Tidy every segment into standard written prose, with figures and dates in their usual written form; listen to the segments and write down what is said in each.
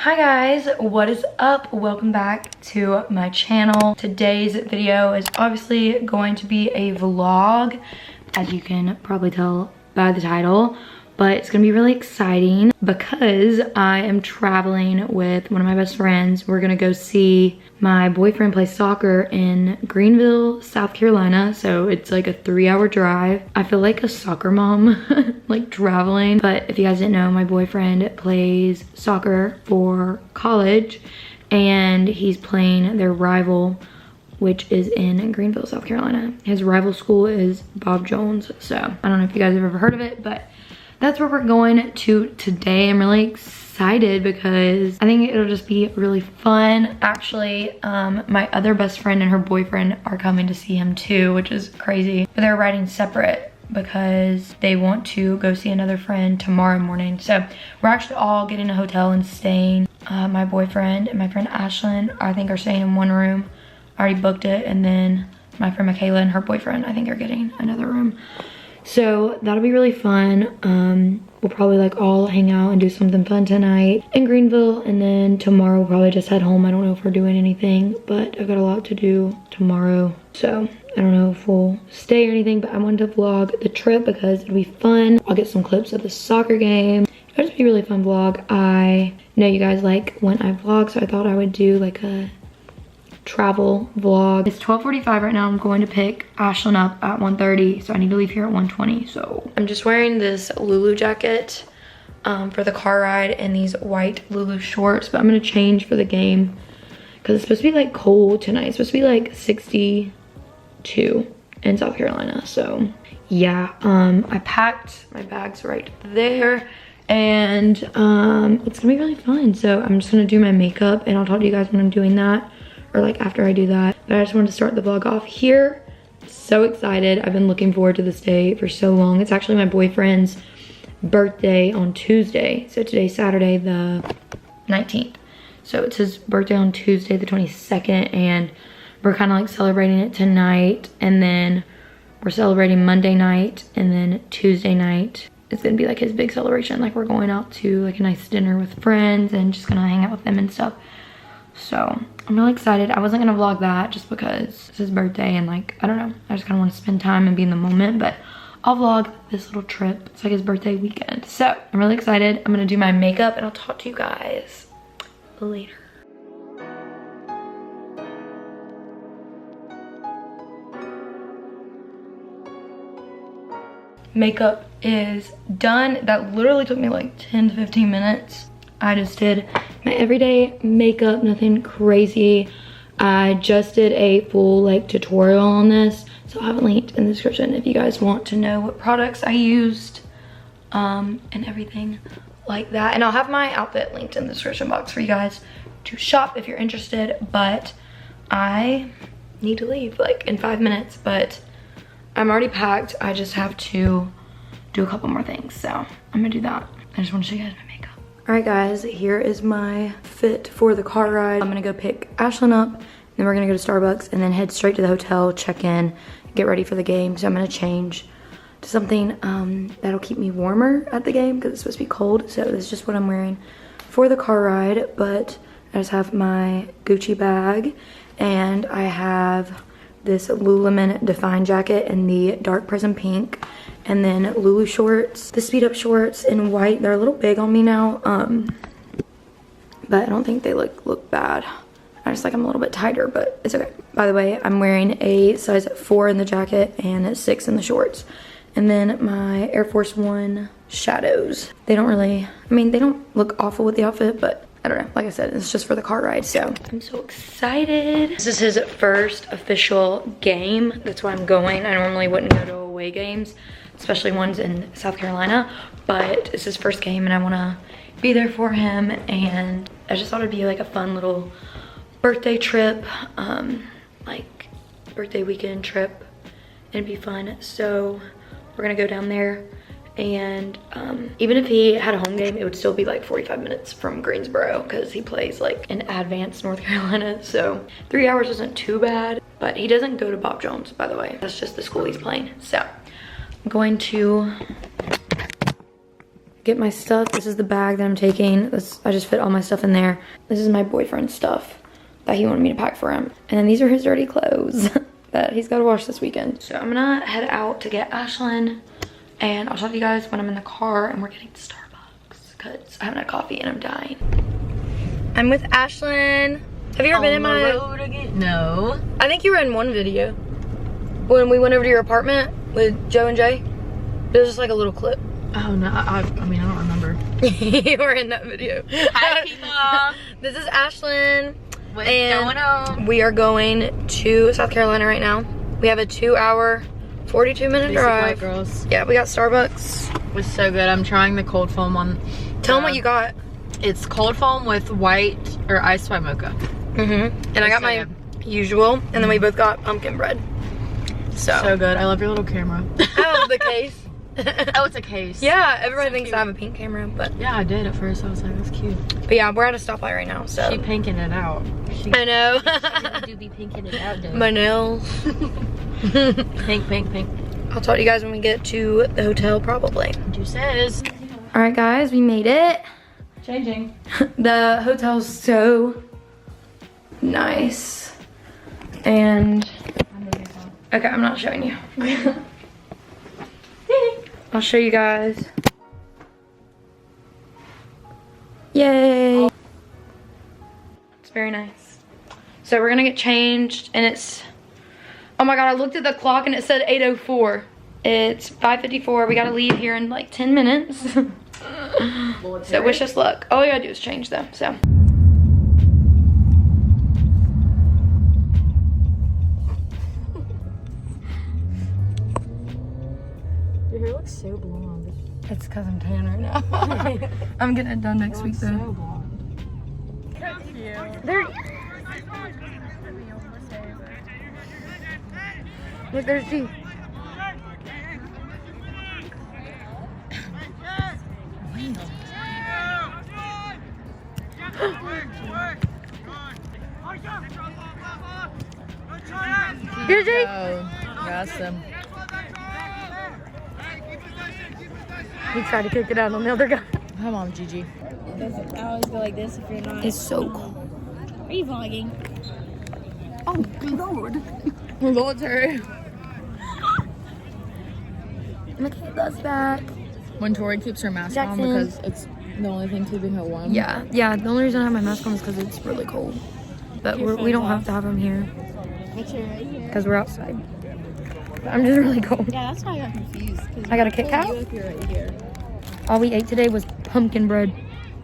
Hi guys, what is up? Welcome back to my channel. Today's video is obviously going to be a vlog, as you can probably tell by the title, but it's gonna be really exciting because I am traveling with one of my best friends. We're gonna go see my boyfriend play soccer in Greenville, South Carolina. So it's like a 3-hour drive. I feel like a soccer mom, like traveling. But if you guys didn't know, my boyfriend plays soccer for college and he's playing their rival, which is in Greenville, South Carolina. His rival school is Bob Jones. So I don't know if you guys have ever heard of it, but that's where we're going to today. I'm really excited because I think it'll just be really fun. Actually, my other best friend and her boyfriend are coming to see him too, which is crazy. But they're riding separate because they want to go see another friend tomorrow morning. So we're actually all getting a hotel and staying. My boyfriend and my friend Ashlyn, I think, are staying in one room. I already booked it. And then my friend Michaela and her boyfriend, I think, are getting another room. So that'll be really fun. We'll probably like all hang out and do something fun tonight in Greenville, and then tomorrow we'll probably just head home. I don't know if we're doing anything, but I've got a lot to do tomorrow, so I don't know if we'll stay or anything, but I wanted to vlog the trip because it'll be fun. I'll get some clips of the soccer game. It'll just be a really fun vlog. I know you guys like when I vlog, so I thought I would do like a travel vlog. It's 12:45 right now. I'm going to pick Ashlyn up at 1:30, so I need to leave here at 1:20. So I'm just wearing this Lulu jacket for the car ride and these white Lulu shorts, but I'm gonna change for the game because it's supposed to be like cold tonight. It's supposed to be like 62 in South Carolina. So yeah, I packed my bags right there, and it's gonna be really fun. So I'm just gonna do my makeup and I'll talk to you guys when I'm doing that, or like after I do that. But I just wanted to start the vlog off here. So excited. I've been looking forward to this day for so long. It's actually my boyfriend's birthday on Tuesday. So today's Saturday the 19th. So it's his birthday on Tuesday the 22nd, and we're kind of like celebrating it tonight, and then we're celebrating Monday night, and then Tuesday night it's gonna be like his big celebration. Like we're going out to like a nice dinner with friends and just gonna hang out with them and stuff. So I'm really excited. I wasn't gonna vlog that just because it's his birthday and like, I don't know, I just kind of want to spend time and be in the moment, but I'll vlog this little trip. It's like his birthday weekend. So I'm really excited. I'm gonna do my makeup and I'll talk to you guys later. Makeup is done. That literally took me like 10 to 15 minutes. I just did my everyday makeup, nothing crazy. I just did a full like tutorial on this, so I'll have a link in the description if you guys want to know what products I used and everything like that. And I'll have my outfit linked in the description box for you guys to shop if you're interested. But I need to leave like in 5 minutes, but I'm already packed. I just have to do a couple more things, so I'm gonna do that. I just want to show you guys my makeup. All right guys, here is my fit for the car ride. I'm gonna go pick Ashlyn up, then we're gonna go to Starbucks and then head straight to the hotel, check in, get ready for the game. So I'm gonna change to something that'll keep me warmer at the game because it's supposed to be cold. So this is just what I'm wearing for the car ride, but I just have my Gucci bag and I have this lululemon Define jacket in the dark prism pink, and then Lulu shorts, the speed up shorts in white. They're a little big on me now, but I don't think they look bad. I just like them a little bit tighter, but it's okay. By the way, I'm wearing a size 4 in the jacket and a 6 in the shorts. And then my Air Force One shadows. They don't really, I mean, they don't look awful with the outfit, but I don't know, like I said, it's just for the car ride, so I'm so excited. This is his first official game. That's why I'm going. I normally wouldn't go to away games, especially ones in South Carolina, but it's his first game and I wanna be there for him, and I just thought it'd be like a fun little birthday trip, like birthday weekend trip. It'd be fun, so we're gonna go down there. And even if he had a home game, it would still be like 45 minutes from Greensboro because he plays like in Advanced, North Carolina. So 3 hours isn't too bad, but he doesn't go to Bob Jones, by the way. That's just the school he's playing. So I'm going to get my stuff. This is the bag that I'm taking. I just fit all my stuff in there. This is my boyfriend's stuff that he wanted me to pack for him. And then these are his dirty clothes that he's got to wash this weekend. So I'm gonna head out to get Ashlyn, and I'll talk to you guys when I'm in the car and we're getting to Starbucks because I haven't had coffee and I'm dying. I'm with Ashlyn. Have you ever been in my road again? No. I think you were in one video when we went over to your apartment with Joe and Jay. It was just like a little clip. Oh no, I mean, I don't remember. You were in that video. Hi people. This is Ashlyn. What's going on? We are going to South Carolina right now. We have a 2-hour, 42-minute drive. White girls. Yeah, we got Starbucks. It was so good. I'm trying the cold foam on. Tell them what you got. It's cold foam with white or iced white mocha. And I got my usual, and then we both got pumpkin bread. So good. I love your little camera. Oh, the case. Oh, it's a case. Yeah, everybody So thinks cute. I have a pink camera, but Yeah, I did at first. I was like, that's cute. but yeah, we're at a stoplight right now, so She pinking it out. I know. do be pinking it out, though. My nails. Pink, pink, pink. I'll talk to you guys when we get to the hotel, probably. Juice says. All right, guys, we made it. Changing. The hotel's so nice, and okay, I'm not showing you. I'll show you guys. Yay! It's very nice. So we're gonna get changed, and it's, oh my god, I looked at the clock and it said 8:04. It's 5:54. We gotta leave here in like 10 minutes. So wish us luck. All you gotta do is change though, so. Your hair looks so blonde. It's because I'm tan right now. I'm getting it done next week though. So blonde. There. Look, there's G. Here's G. Got some. He tried to kick it out on the other guy. Come on, Gigi. I always go like this if you're not. It's so cold. Are you vlogging? Oh, Lord. Military. Michaela's back. When Tori keeps her mask Jackson. on because it's the only thing keeping her warm. Yeah, the only reason I have my mask on is because it's really cold. But we don't have to have them here Make sure right here. because we're outside. But I'm just really cold. Yeah, that's why I got confused. I got a Kit Kat. You if you're right here. All we ate today was pumpkin bread.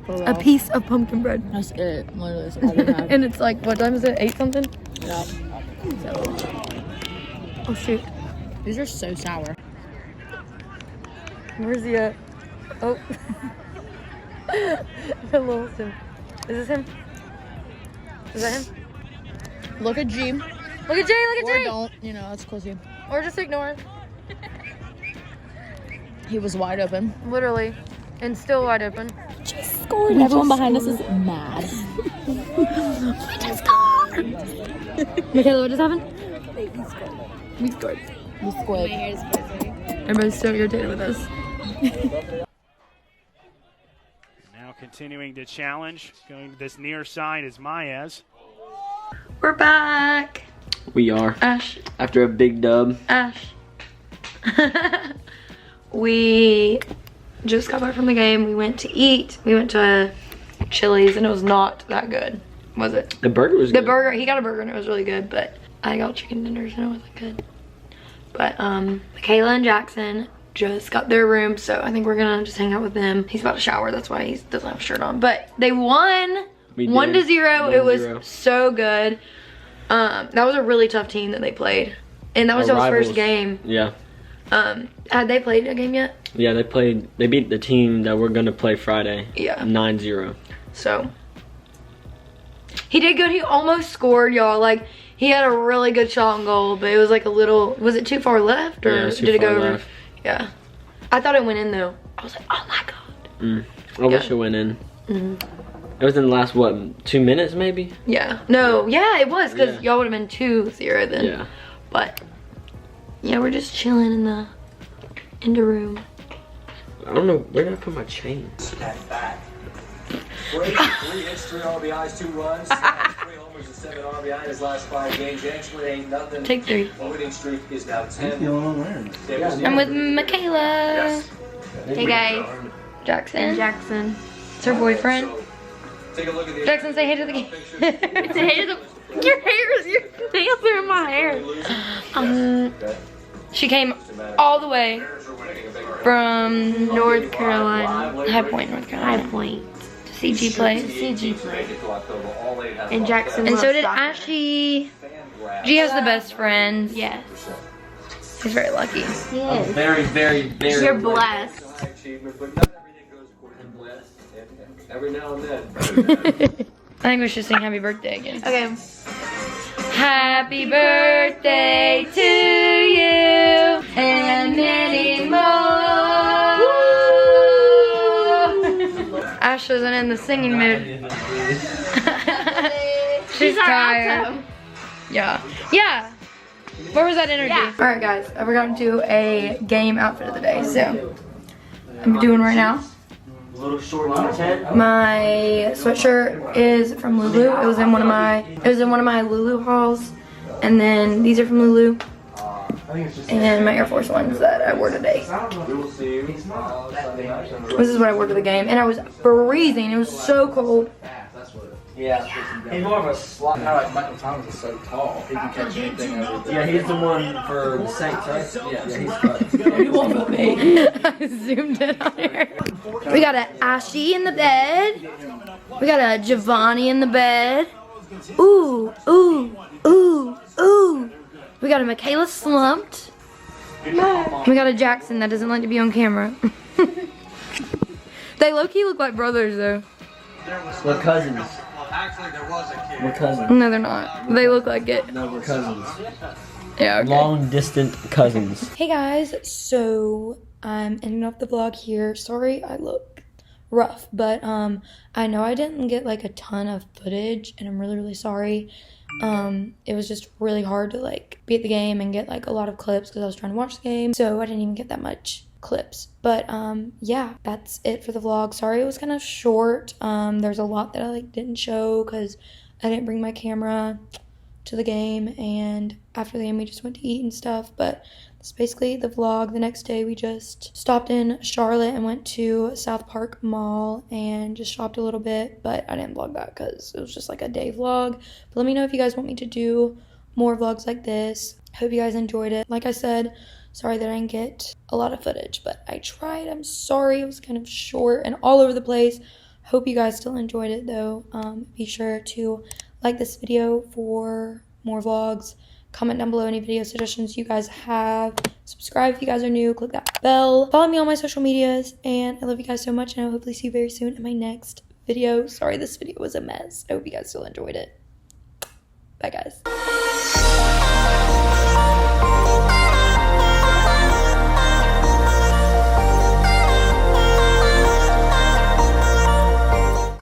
A piece of pumpkin bread. That's it. Literally, that's all we have. And it's like, what time is it? 8 something? Yeah. So. Oh shoot. These are so sour. Where's he at? Oh. Hello, him. Is this him? Is that him? Look at G. Look at Jay, look Or at Jay! don't. You know, that's close to you. Or just ignore him. He was wide open. Literally. And still wide open. Scored. Everyone behind us is mad. Michaela, what just happened? We scored. We scored. Everybody's so irritated with us. Now continuing to challenge. Going to this near side is Maez. We're back. We are. Ash. After a big dub. Ash. We just got back from the game. We went to eat. We went to Chili's and it was not that good, was it? The burger was The good. burger, he got a burger and it was really good, but I got chicken tenders and it wasn't good. But Michaela and Jackson just got their room, so I think we're gonna just hang out with them. He's about to shower, that's why he doesn't have a shirt on. But they won. We did. 1-0. It was 1-0. so good. That was a really tough team that they played. And that was Our Joe's first rivals. game. Yeah. Had they played a game yet? Yeah, they beat the team that we're gonna play Friday. Yeah. 9-0. So he did good. He almost scored, y'all. Like, he had a really good shot on goal, but it was like a little, was it too far left or Yeah, it was too did it go far over? left. Yeah. I thought it went in though. I was like, oh my god. I wish it went in. It was in the last, what, 2 minutes maybe? Yeah. No, yeah, it was because Yeah. y'all would have been 2-0 then. Yeah. But yeah, we're just chilling in the room. I don't know where did I put my chain. Three hits, 3 RBIs, 2 runs. 3 homers and 7 RBI in his last 5 games. Actually, ain't nothing. Take 3. The winning streak is now 10. I'm with Michaela. Yes. Hey guys. Jackson. Jackson. It's her boyfriend. So, take a look at the Jackson, say hey to the game. Say hey to the. Your nails are in my hair. She came all the way from North Carolina. High Point, North Carolina. High Point. To see G play. CG play. And Jackson. And loves so did soccer. Ashley. G has the best friends. Yes. He's very lucky. He is. Very, very, very. You're blessed. achievement, but not everything goes according to plan. And every now and then. I think we should sing happy birthday again. Okay. Happy birthday to you and many more. Ash isn't in the singing mood. She's tired. Yeah. Yeah. Where was that energy? Yeah. Alright guys, we're going to do a game outfit of the day. So I'm doing right now. My sweatshirt is from Lulu. It was in one of my Lulu hauls. And then these are from Lulu. And my Air Force Ones that I wore today. This is what I wore to the game. And I was freezing. It was so cold. Yeah. He's more of a slot. Like Michael Thomas is so tall, he can catch anything over Yeah, he's the one for the Saints, right? Yeah, he's I zoomed in on her. We got a Ashy in the bed. We got a Giovanni in the bed. Ooh, ooh, ooh, ooh. We got a Michaela slumped. We got a Jackson that doesn't like to be on camera. They low-key look like brothers though. We're cousins. Actually, there was a kid. We're cousins. No, they're not. They look like it. No, we're cousins. Yeah, okay. Long distant cousins. Hey guys, so I'm ending off the vlog here. Sorry I look rough, but I know I didn't get like a ton of footage and I'm really, really sorry. It was just really hard to like be at the game and get like a lot of clips because I was trying to watch the game, so I didn't even get that much clips. But yeah, that's it for the vlog. Sorry it was kind of short. There's a lot that I like didn't show because I didn't bring my camera to the game, and after the game we just went to eat and stuff. But that's basically the vlog. The next day we just stopped in Charlotte and went to South Park Mall and just shopped a little bit, but I didn't vlog that because it was just like a day vlog. But let me know if you guys want me to do more vlogs like this. Hope you guys enjoyed it. Like I said, sorry that I didn't get a lot of footage, but I tried. I'm sorry it was kind of short and all over the place. Hope you guys still enjoyed it though. Be sure to like this video for more vlogs. Comment down below any video suggestions you guys have. Subscribe if you guys are new. Click that bell. Follow me on my social medias. And I love you guys so much. And I'll hopefully see you very soon in my next video. Sorry this video was a mess. I hope you guys still enjoyed it. Bye guys.